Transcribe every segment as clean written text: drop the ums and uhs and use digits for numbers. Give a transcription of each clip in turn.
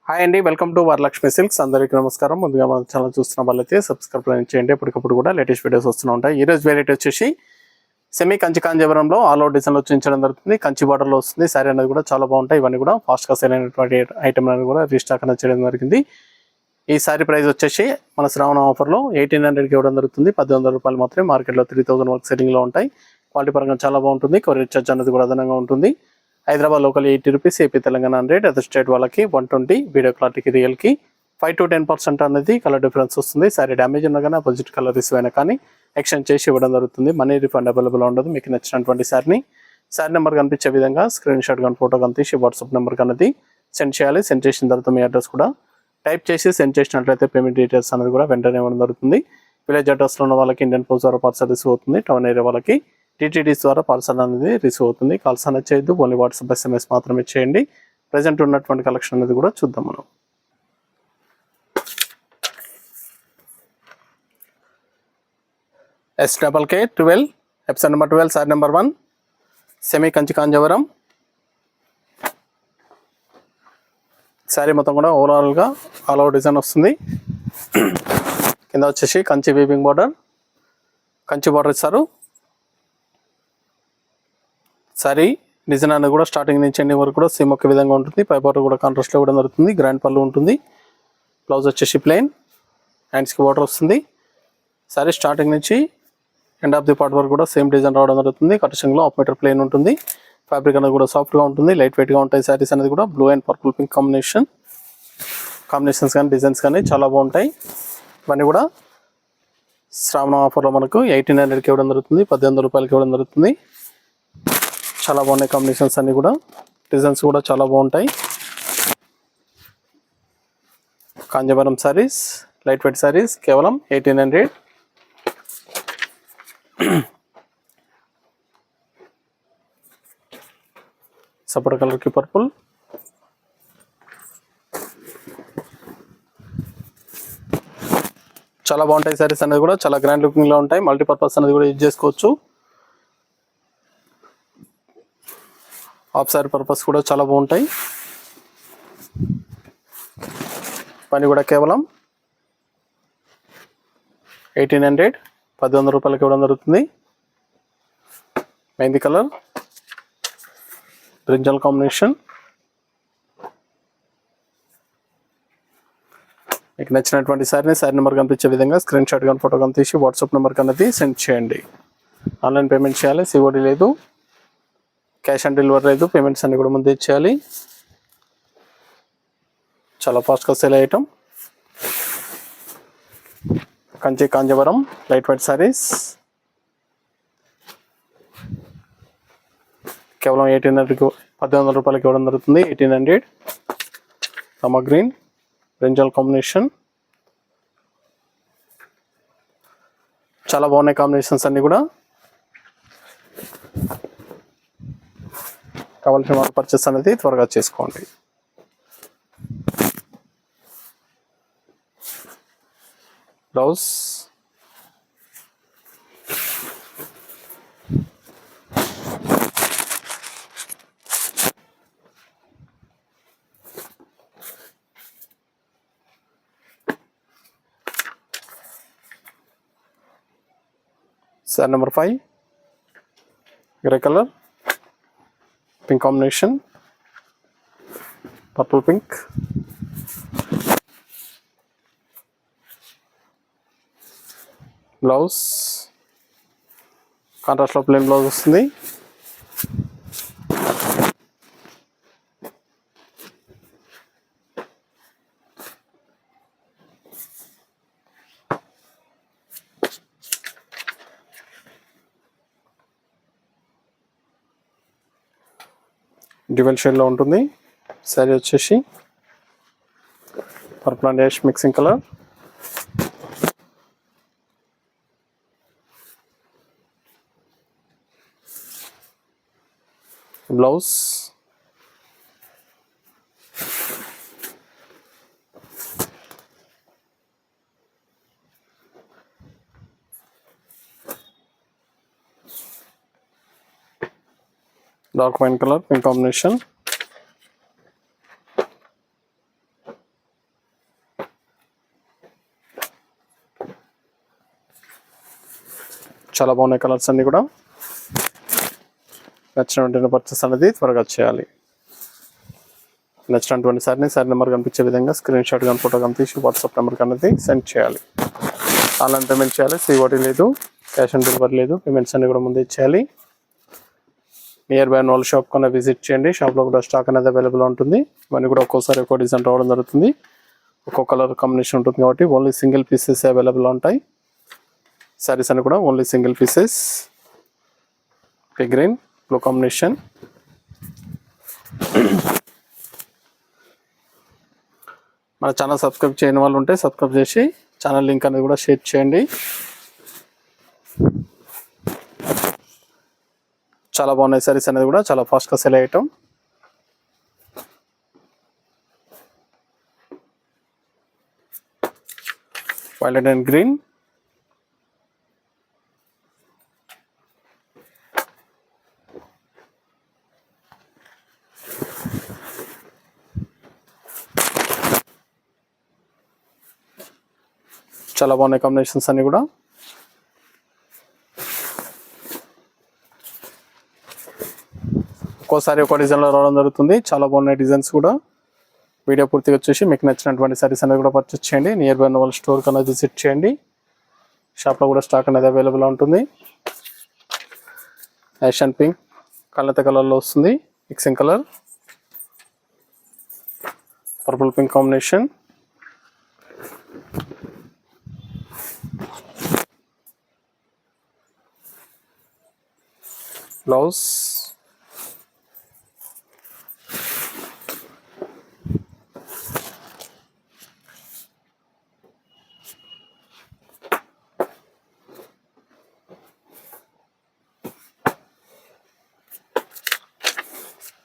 Hi అండి, welcome to Varalakshmi silks. అందరికీ నమస్కారం. ముందుగా మన ఛానల్ చూస్తున్న వాళ్ళైతే సబ్స్క్రైబ్ చేయండి. ఎప్పటికప్పుడు కూడా లేటెస్ట్ వీడియోస్ వస్తూ ఉంటాయి. ఈ రోజు వెరైటీ వచ్చేసి సెమీ కంచి కాంజీవరంలో ఆల్ అవుట్ డిజైన్లో చూపించడం జరుగుతుంది. కంచి బార్డర్లో వస్తుంది. సారీ అనేది కూడా చాలా బాగుంటాయి. ఇవన్నీ కూడా ఫాస్ట్గా సేల్ అయినటువంటి ఐటమ్ అనేది కూడా రీస్టాక్ అనేది చేయడం జరిగింది. ఈ సారీ ప్రైస్ వచ్చేసి మన శ్రావణ ఆఫర్లో 1800కి ఇవ్వడం జరుగుతుంది. 1800 రూపాయలు మాత్రమే. మార్కెట్లో 3000 వరకు సెల్లింగ్లో ఉంటాయి. క్వాలిటీ పరంగా చాలా బాగుంటుంది. కొరియర్ చార్జ్ అనేది కూడా అదనంగా ఉంటుంది. Hyderabad local 80 rupees, AP Telangana 100, other state వాళ్ళకి 120, వీడియో క్లారిటీకి రియల్కి 5 to 10% అనేది కలర్ డిఫరెన్స్ వస్తుంది. సారీ డ్యామేజ్ ఉన్నా కానీ అపోజిట్ కలర్ రిసీవ్ అయినా కానీ ఎక్స్చేంజ్ చేసి ఇవ్వడం జరుగుతుంది. మనీ రిఫండ్ అవైలబుల్ ఉండదు. మీకు నచ్చినటువంటి సారీ నెంబర్ కనిపించే విధంగా స్క్రీన్ షాట్ కానీ ఫోటో కానీ తీసి వాట్సాప్ నెంబర్ అనేది సెండ్ చేయాలి. సెండ్ చేసిన తర్వాత మీ అడ్రస్ కూడా టైప్ చేసి సెండ్ చేసినట్లయితే పేమెంట్ డీటెయిల్స్ అనేది కూడా వెంటనే ఇవ్వడం జరుగుతుంది. విలేజ్ అడ్రస్లో ఉన్న వాళ్ళకి ఇండియన్ పోస్ట్ ద్వారా పార్సల్ రిసీవ్ అవుతుంది. టౌన్ ఏరియా వాళ్ళకి టీటీడీస్ ద్వారా పార్సల్ అనేది రిసీవ్ అవుతుంది. కాల్స్ అనేది చేయొద్దు, ఓన్లీ వాట్సాప్ SMS మాత్రమే చేయండి. ప్రజెంట్ ఉన్నటువంటి కలెక్షన్ అనేది కూడా చూద్దాం మనం. SKK12 episode number 12 sorry number 1 semi Kanchi Kanjeevaram. Sorry మొత్తం కూడా ఓవరాల్గా ఆల్ అవుట్ డిజైన్ వస్తుంది. కింద వచ్చేసి Kanchi weaving border, Kanchi border ఇస్తారు. సారీ డిజైన్ అనేది కూడా స్టార్టింగ్ నుంచి ఎండింగ్ వరకు కూడా సేమ్ ఒక విధంగా ఉంటుంది. పై బార్డర్ కూడా కాంట్రాస్ట్లో ఇవ్వడం జరుగుతుంది. గ్రాండ్ పళ్ళు ఉంటుంది. బ్లౌజ్ వచ్చేసి ప్లెయిన్, హ్యాండ్స్కి బార్డర్ వస్తుంది. సారీ స్టార్టింగ్ నుంచి ఎండ్ ఆఫ్ ది పార్ట్ వరకు కూడా సేమ్ డిజైన్ రావడం జరుగుతుంది. కటింగ్లో హాఫ్ మీటర్ ప్లెయిన్ ఉంటుంది. ఫ్యాబ్రిక్ అనేది కూడా సాఫ్ట్గా ఉంటుంది. లైట్ వెయిట్గా ఉంటాయి. సారీస్ అనేది కూడా blue and purple pink combinations కానీ డిజైన్స్ కానీ చాలా బాగుంటాయి. ఇవన్నీ కూడా శ్రావణ ఆఫర్లో మనకు 1800కి ఇవ్వడం జరుగుతుంది. 1800 రూపాయలకి ఇవ్వడం జరుగుతుంది. చాలా బాగున్నాయి కాంబినేషన్స్ అన్నీ కూడా. డిజైన్స్ కూడా చాలా బాగుంటాయి. కాంజీవరం సారీస్, లైట్ వెయిట్ సారీస్ కేవలం 1800. సపోర్ట్ కలర్కి పర్పుల్, చాలా బాగుంటాయి. సారీస్ అనేది కూడా చాలా గ్రాండ్ లుకింగ్లో ఉంటాయి. మల్టీపర్పస్ అనేది కూడా యూజ్ చేసుకోవచ్చు. హాఫ్ సారీ పర్పస్ కూడా చాలా బాగుంటాయి. పని కూడా కేవలం 1800, 1800 రూపాయలకి ఇవ్వడం జరుగుతుంది. Mehndi colour, brinjal combination. మీకు నచ్చినటువంటి సారీ నెంబర్ కనిపించే విధంగా స్క్రీన్ షాట్ కానీ ఫోటో కానీ తీసి వాట్సాప్ నెంబర్ అనేది సెండ్ చేయండి. ఆన్లైన్ పేమెంట్ చేయాలి. COD లేదు, క్యాష్ ఆన్ డెలివరీ లేదు. పేమెంట్స్ అన్ని కూడా ముందే ఇచ్చేయాలి. చాలా ఫాస్ట్గా sale item. Kanchi Kanjeevaram light weight saris కేవలం 1800 రూపాయలకి ఇవ్వడం జరుగుతుంది. 1800. రమా గ్రీన్, బ్రింజల్ కాంబినేషన్. చాలా బాగున్నాయి కాంబినేషన్స్ అన్నీ కూడా. కావాల్సిన వాళ్ళు పర్చేస్ అనేది త్వరగా చేసుకోండి. Blouse, sari number 5 grey colour, pink combination, purple pink. Blouse కాంట్రాస్ట్లో ప్లెయిన్ బ్లౌజ్ వస్తుంది. డ్యూయల్ షేడ్లో ఉంటుంది. సారీ వచ్చేసి purple and ash mixing colour. Blouse dark wine color, pink combination. చాలా బాగున్నాయి కలర్స్ అన్నీ కూడా. నచ్చిన వెంటనే పర్చేస్ అనేది త్వరగా చేయాలి. నచ్చినటువంటి సారీ నెంబర్ కనిపించే విధంగా స్క్రీన్ షాట్ కానీ ఫోటో కానీ తీసి వాట్సాప్ నెంబర్కి అనేది సెండ్ చేయాలి. ఆన్లైన్ పేమెంట్ చేయాలి. COD లేదు, క్యాష్ ఆన్ డెలివరీ లేదు. పేమెంట్స్ అన్ని కూడా ముందే చేయాలి. నియర్ బై వాళ్ళ షాప్ కన్నా విజిట్ చేయండి. షాప్లో కూడా స్టాక్ అనేది అవైలబుల్ ఉంటుంది. ఇవన్నీ కూడా ఒక్కోసారి ఒక్కో డిజైన్ రావడం జరుగుతుంది. ఒక్కో కలర్ కాంబినేషన్ ఉంటుంది కాబట్టి ఓన్లీ సింగిల్ పీసెస్ అవైలబుల్ ఉంటాయి. శారీస్ అన్ని కూడా only single pieces. Green blue combination. మన ఛానల్ సబ్స్క్రైబ్ చేయని వాళ్ళు ఉంటే సబ్స్క్రైబ్ చేసి ఛానల్ లింక్ అనేది కూడా షేర్ చేయండి. చాలా బాగున్నాయి సారీస్ అనేది కూడా చాలా ఫాస్ట్గా సెల్ అయ్యటం. Violet and green. చాలా బాగున్నాయి కాంబినేషన్స్ అన్ని కూడా. ఒక్కోసారి ఒక డిజైన్లో రావడం జరుగుతుంది. చాలా బాగున్నాయి డిజైన్స్ కూడా. వీడియో పూర్తిగా వచ్చేసి మీకు నచ్చినటువంటి సారీస్ అనేది కూడా పర్చేస్ చేయండి. నియర్ బై ఉన్న వాళ్ళ స్టోర్ కన్నా విజిట్ చేయండి. షాప్లో కూడా స్టాక్ అనేది అవైలబుల్ ఉంటుంది. యాష్ అండ్ పింక్ కలత కలర్లో వస్తుంది. Mixing colour. Purple pink combination. Blouse.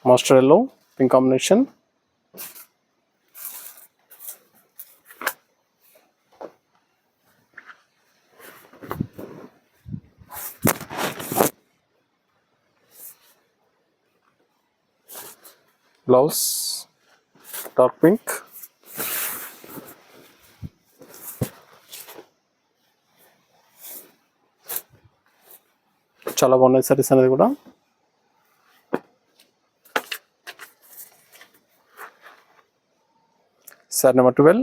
Mustard yellow pink combination. Blouse dark pink. చాలా బాగున్నాయి సారీస్ అనేది కూడా. Sari number 12.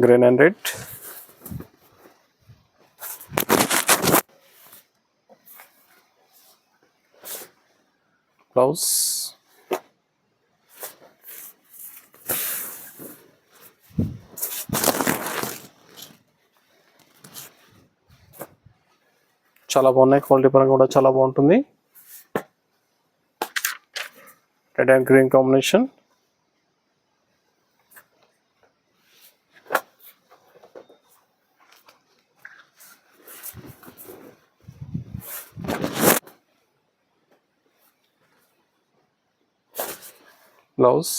Green and red. Blouse. చాలా బాగున్నాయి. క్వాలిటీ పరంగా కూడా చాలా బాగుంటుంది. Red and green combination. Blouse.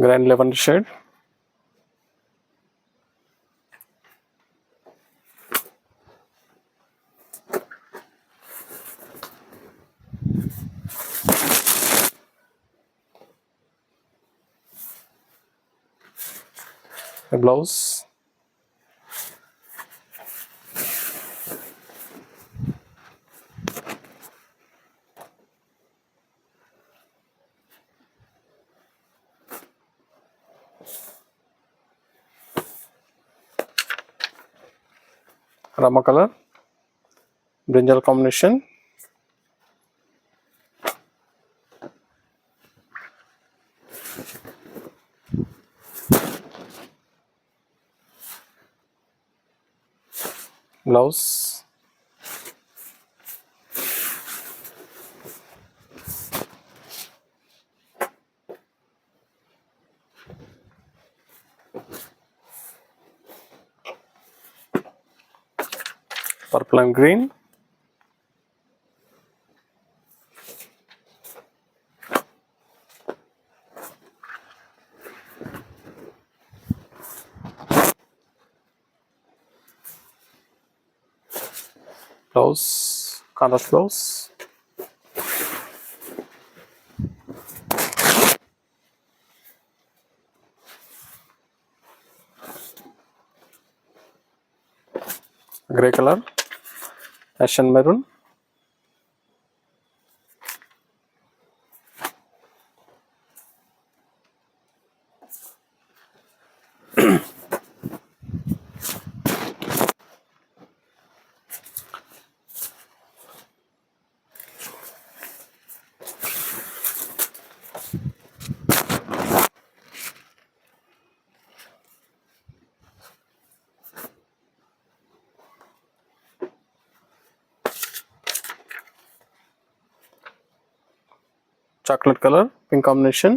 Grand lavender shade. Blouse. రమ colour brinjal combination. Blouse. purple and green. Blouse contrast blouse. Grey colour, ash and maroon. Chocolate colour, pink combination.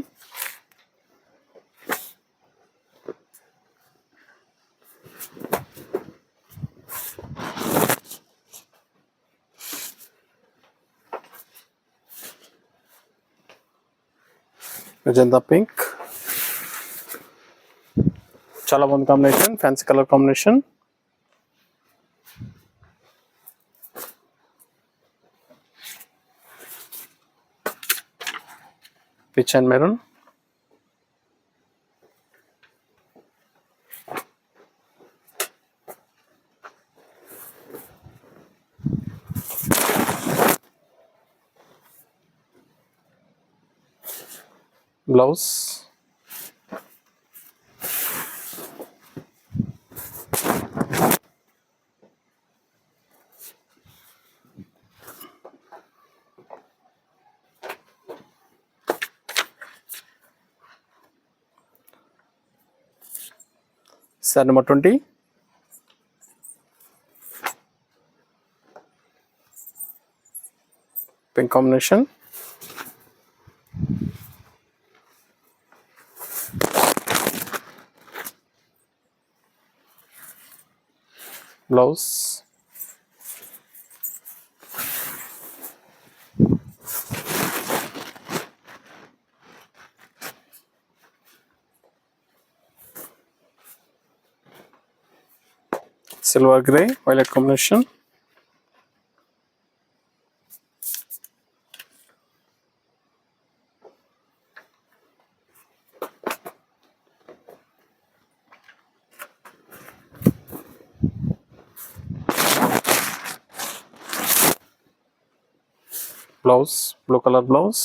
Magenta pink. చాలా బాగుంది combination, fancy colour combination. Pitch and maroon. Blouse sir number 20. Pink combination. Blouse silver grey violet combination. Blouse blue colour blouse.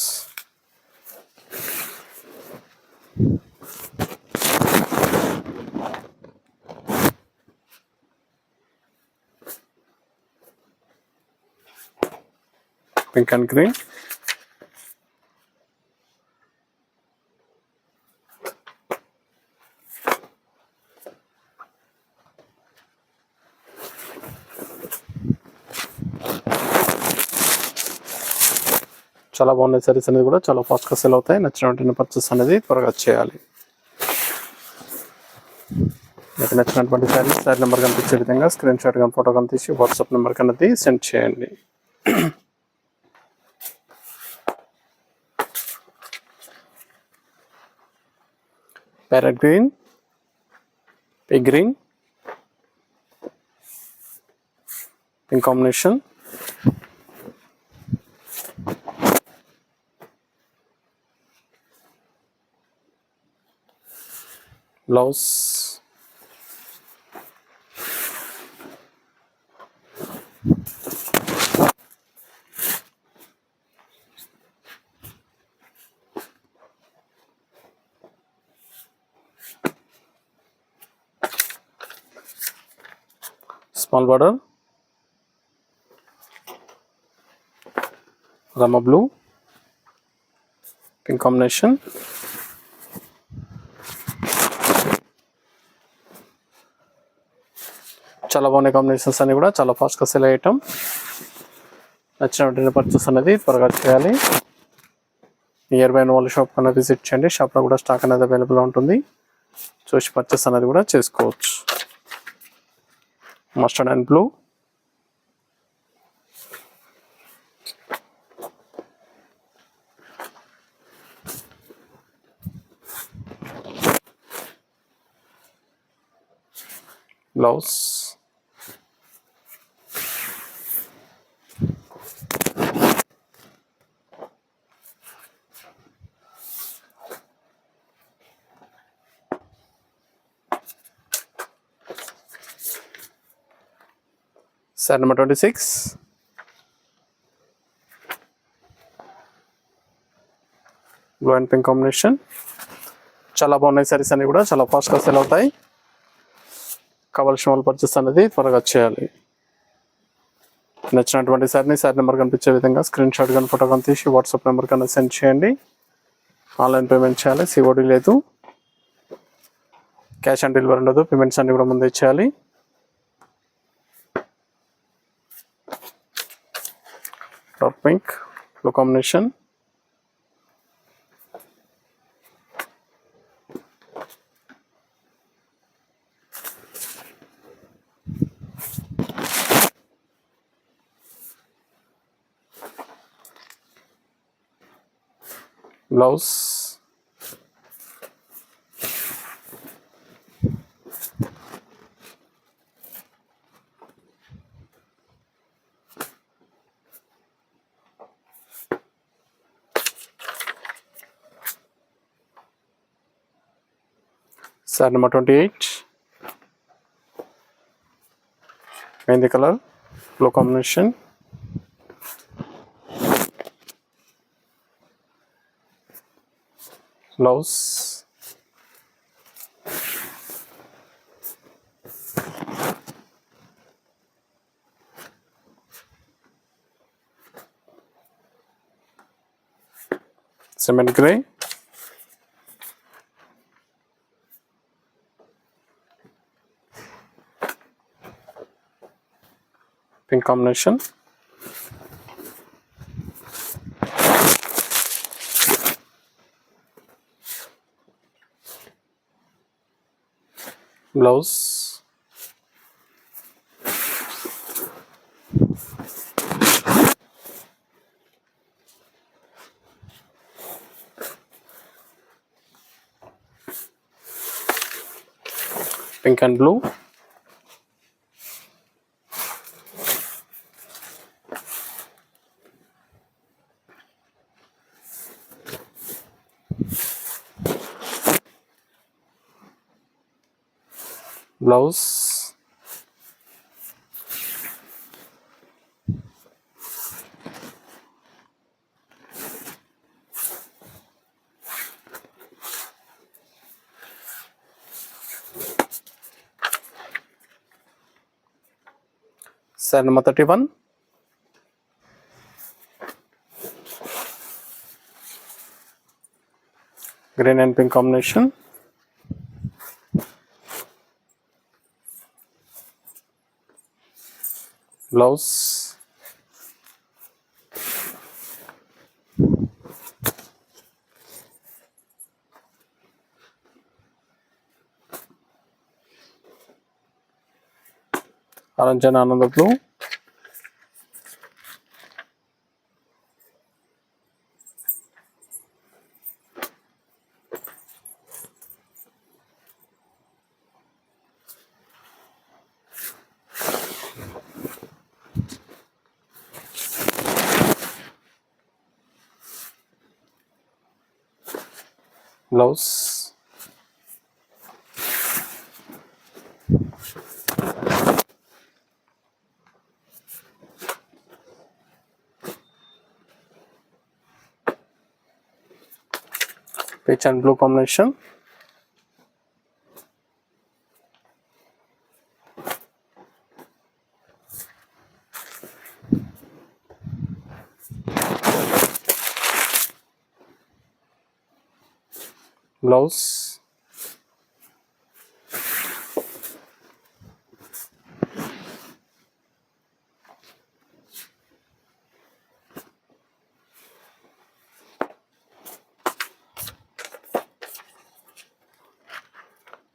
Pink and green. చాలా బాగున్నాయి సారీస్ అనేది కూడా చాలా ఫాస్ట్గా cell అవుతాయి. నచ్చిన వెంటనే పర్చేస్ అనేది త్వరగా చేయాలి. మీకు నచ్చినటువంటి శారీ నెంబర్ కనిపించే విధంగా స్క్రీన్ షాట్ కానీ ఫోటో కానీ తీసి వాట్సాప్ నెంబర్ కన్నది సెండ్ చేయండి. Parrot green, P green, pink combination. Blouse small border, Rama blue, pink combination. చాలా బాగున్నాయి కాంబినేషన్స్ అన్ని కూడా చాలా ఫాస్ట్గా సెల్ అయ్యటం. నచ్చిన వెంటనే పర్చేస్ అనేది త్వరగా చేయాలి. నియర్ బై వాళ్ళ షాప్ కన్నా విజిట్ చేయండి. షాప్లో కూడా స్టాక్ అనేది అవైలబుల్గా ఉంటుంది. చూసి పర్చేస్ అనేది కూడా చేసుకోవచ్చు. Mustard and blue, blouse sari number 26 blue and pink combination. చాలా బాగున్నాయి సారీస్ అన్ని కూడా, చాలా ఫాస్ట్గా సెల్ అవుతాయి. కావాల్సిన వాళ్ళు పర్చేస్ అనేది త్వరగా చేయాలి. నచ్చినటువంటి సారీని సారీ నెంబర్ కనిపించే విధంగా స్క్రీన్ షాట్ కానీ ఫోటో కానీ తీసి వాట్సాప్ నెంబర్ కన్నా సెండ్ చేయండి. ఆన్లైన్ పేమెంట్ చేయాలి, సిఓడి లేదు, క్యాష్ ఆన్ డెలివరీ ఉండదు. పేమెంట్స్ అన్ని కూడా ముందే చేయాలి. Dark pink blue combination. Blouse sari number 28 mehndi colour blue combination. Blouse cement grey. Pink combination. Blouse pink and blue. Blouse sari number 31 green and pink combination. Blouse orange and ఆనంద blue. Blouse peach and blue combination. Blouse.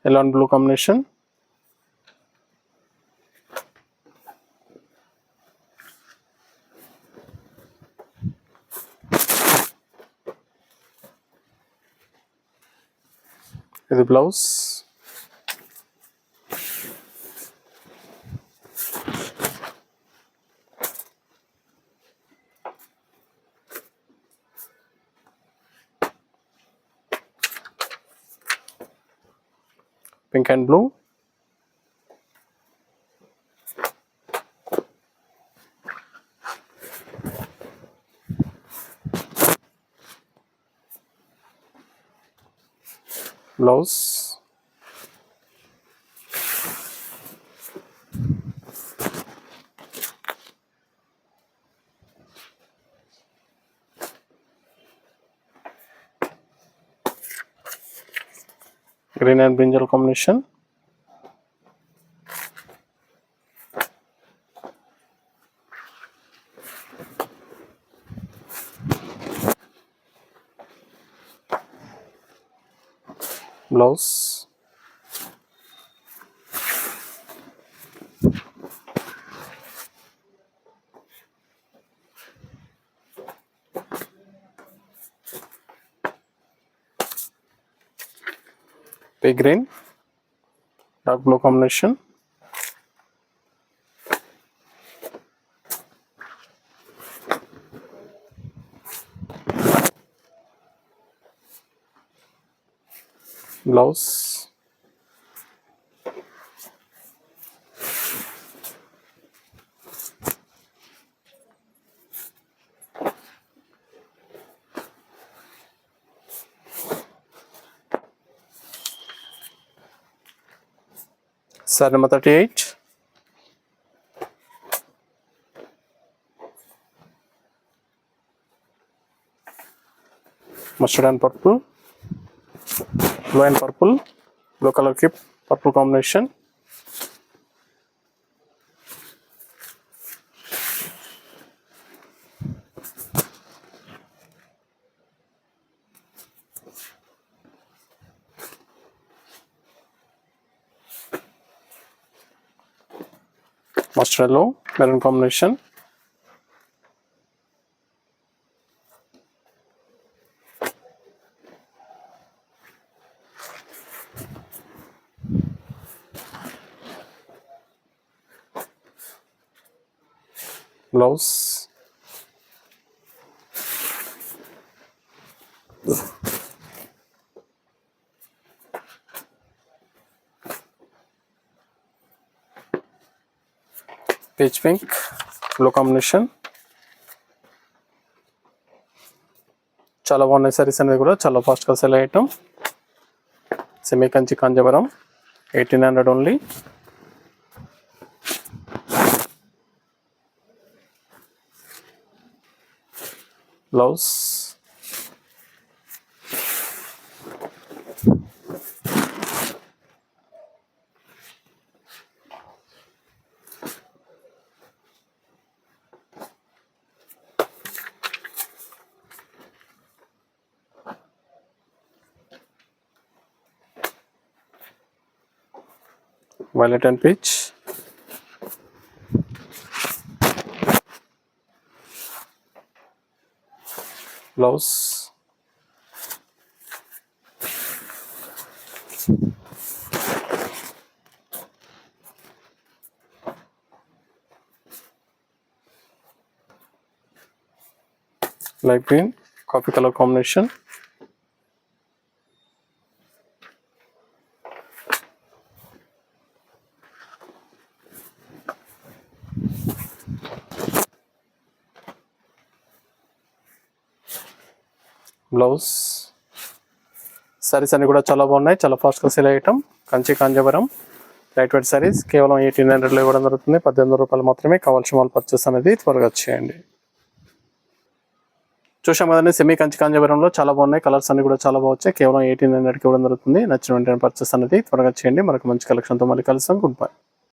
Yellow and blue combination. The blouse. Pink and blue. Blouse, green and brinjal combination, blouse, pea green, dark blue combination, blouse, saree number 38, mustard and purple, blue and purple, blue color keep purple combination, mustard yellow, maroon combination, blouse, peach pink, blue combination. చాలా బాగున్నాయి సారీస్ అనేది కూడా చాలా ఫాస్ట్గా sell అయ్యటం. Semi Kanchi Kanjeevaram 1800 only. Blouse, violet and peach, blouse, light green, coffee color combination, blouse. Saris అన్ని కూడా చాలా బాగున్నాయి, చాలా ఫాస్ట్గా సేల్ అయ్యటం. కంచి కాంజీవరం లైట్ వెయిట్ సారీస్ కేవలం 1800లో ఇవ్వడం జరుగుతుంది. 1800 రూపాయలు మాత్రమే. కావాల్సిన వాళ్ళు పర్చేస్ అనేది త్వరగా చేయండి. చూసాం కదండి, సెమీ కంచి కాంజీవరంలో చాలా బాగున్నాయి. కలర్స్ అన్ని కూడా చాలా బాగున్నాయి. కేవలం 1800కి ఇవ్వడం జరుగుతుంది. నచ్చిన వెంటనే పర్చేస్ అనేది త్వరగా చేయండి. మనకు మంచి కలెక్షన్తో మళ్ళీ కలుస్తాం. Good bye.